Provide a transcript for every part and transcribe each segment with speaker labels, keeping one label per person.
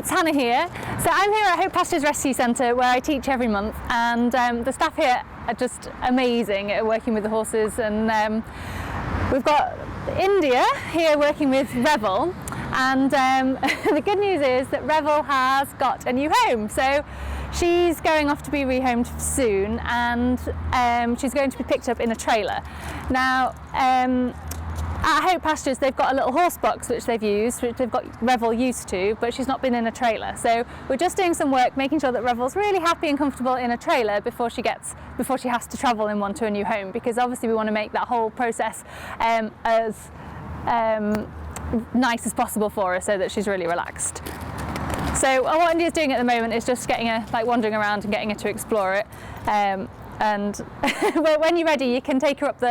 Speaker 1: it's Hannah here. So I'm here at Hope Pastures Rescue Centre where I teach every month, and the staff here are just amazing at working with the horses, and we've got India here working with Revel, and the good news is that Revel has got a new home. So she's going off to be rehomed soon, and she's going to be picked up in a trailer. Now at Hope Pastures they've got a little horse box which they've used, which they've got Revel used to, but she's not been in a trailer. So we're just doing some work making sure that Revel's really happy and comfortable in a trailer before she has to travel in one to a new home, because obviously we want to make that whole process as nice as possible for her so that she's really relaxed. So what India's doing at the moment is just getting her wandering around and getting her to explore it. And when you're ready, you can take her up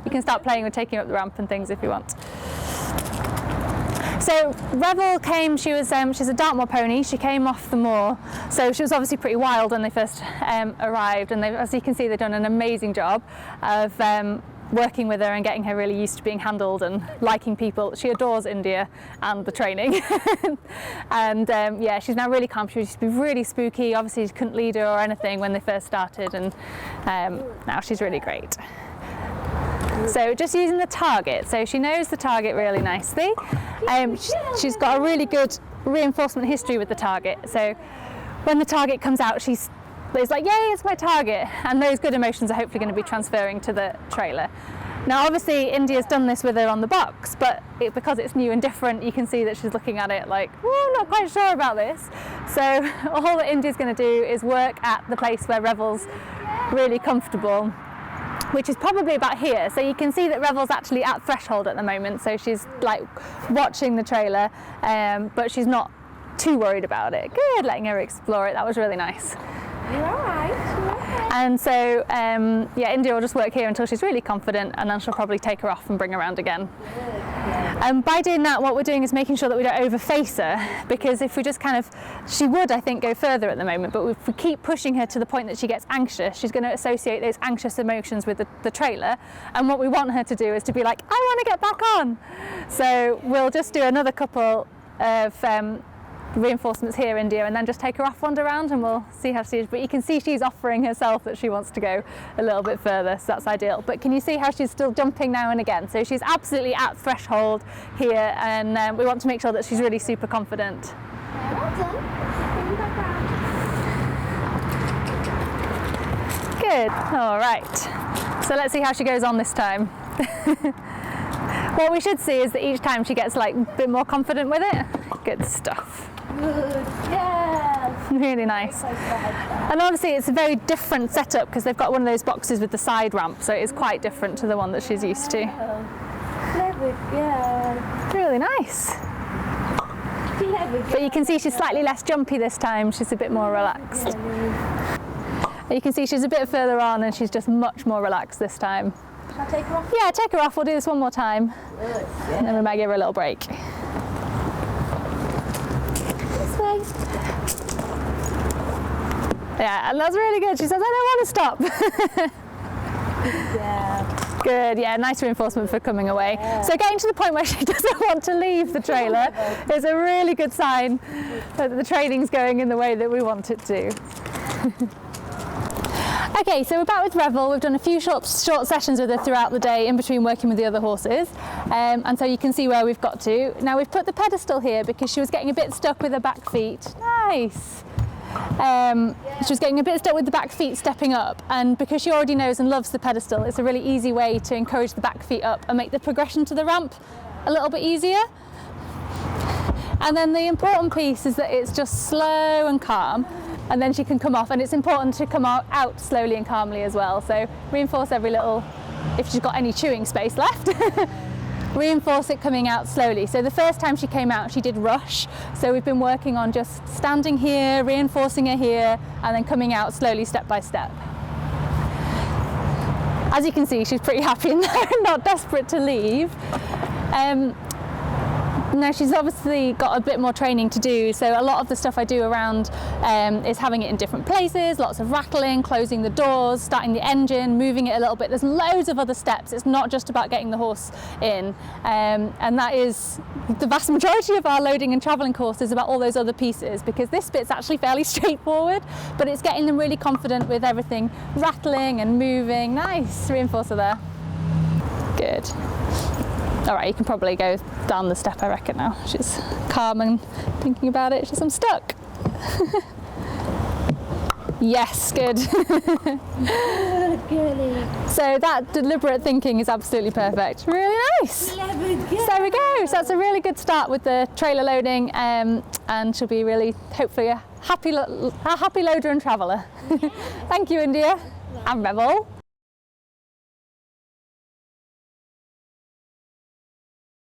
Speaker 1: you can start playing with taking her up the ramp and things if you want. So Revel came, she's a Dartmoor pony. She came off the moor, so she was obviously pretty wild when they first arrived, and as you can see, they've done an amazing job of working with her and getting her really used to being handled and liking people. She adores India and the training. And yeah, she's now really calm. She used to be really spooky. Obviously you couldn't lead her or anything when they first started, and now she's really great. So just using the target, so she knows the target really nicely. She's got a really good reinforcement history with the target, so when the target comes out, it's like, yay, it's my target, and those good emotions are hopefully going to be transferring to the trailer. Now obviously India's done this with her on the box, but because it's new and different, you can see that she's looking at it like, oh, not quite sure about this. So all that India's going to do is work at the place where Revel's really comfortable, which is probably about here. So you can see that Revel's actually at threshold at the moment, so she's like watching the trailer, but she's not too worried about it. Good, letting her explore it. That was really nice.
Speaker 2: You're all right. You're okay.
Speaker 1: And so yeah, India will just work here until she's really confident, and then she'll probably take her off and bring her around again. By doing that, what we're doing is making sure that we don't overface her, because if we just she would, I think, go further at the moment, but if we keep pushing her to the point that she gets anxious, she's going to associate those anxious emotions with the trailer, and what we want her to do is to be like, I want to get back on. So we'll just do another couple of reinforcements here, India, and then just take her off, wander around, and we'll see how she is. But you can see she's offering herself that she wants to go a little bit further, so that's ideal. But can you see how she's still jumping now and again? So she's absolutely at threshold here, and we want to make sure that she's really super confident.
Speaker 2: Well done. Bring her back round.
Speaker 1: Good. All right. So let's see how she goes on this time. What we should see is that each time she gets a bit more confident with it. Good stuff.
Speaker 2: Good. Yes.
Speaker 1: Really nice. And obviously it's a very different setup because they've got one of those boxes with the side ramp, so it's quite different to the one that she's used to.
Speaker 2: Very good.
Speaker 1: Really nice. But you can see she's slightly less jumpy this time. She's a bit more relaxed. You can see she's a bit further on and she's just much more relaxed this time.
Speaker 2: Shall I take her off?
Speaker 1: Yeah, take her off. We'll do this one more time.
Speaker 2: Good.
Speaker 1: And then we might give her a little break.
Speaker 2: This way.
Speaker 1: Yeah, and that's really good. She says, I don't want to stop.
Speaker 2: Yeah.
Speaker 1: Good, yeah, nice reinforcement for coming away. Yeah. So getting to the point where she doesn't want to leave the trailer is a really good sign that the training's going in the way that we want it to. Okay, so we're back with Revel. We've done a few short sessions with her throughout the day in between working with the other horses, and so you can see where we've got to. Now we've put the pedestal here because she was getting a bit stuck with her back feet. Nice. She was getting a bit stuck with the back feet stepping up, and because she already knows and loves the pedestal, it's a really easy way to encourage the back feet up and make the progression to the ramp a little bit easier. And then the important piece is that it's just slow and calm, and then she can come off, and it's important to come out slowly and calmly as well. So reinforce every little, if she's got any chewing space left, reinforce it coming out slowly. So the first time she came out, she did rush. So we've been working on just standing here, reinforcing her here, and then coming out slowly, step by step. As you can see, she's pretty happy in there, not desperate to leave. No, she's obviously got a bit more training to do, so a lot of the stuff I do around is having it in different places, lots of rattling, closing the doors, starting the engine, moving it a little bit. There's loads of other steps. It's not just about getting the horse in, and that is the vast majority of our loading and travelling course is about all those other pieces, because this bit's actually fairly straightforward, but it's getting them really confident with everything rattling and moving. Nice reinforcer there. Good. All right, you can probably go down the step, I reckon now. She's calm and thinking about it. She's, I'm stuck. Yes, good.
Speaker 2: Good girlie.
Speaker 1: So that deliberate thinking is absolutely perfect. Really nice.
Speaker 2: Clever
Speaker 1: So there we go. So that's a really good start with the trailer loading, and she'll be really, hopefully, a happy loader and traveller. Thank you, India. And Revel.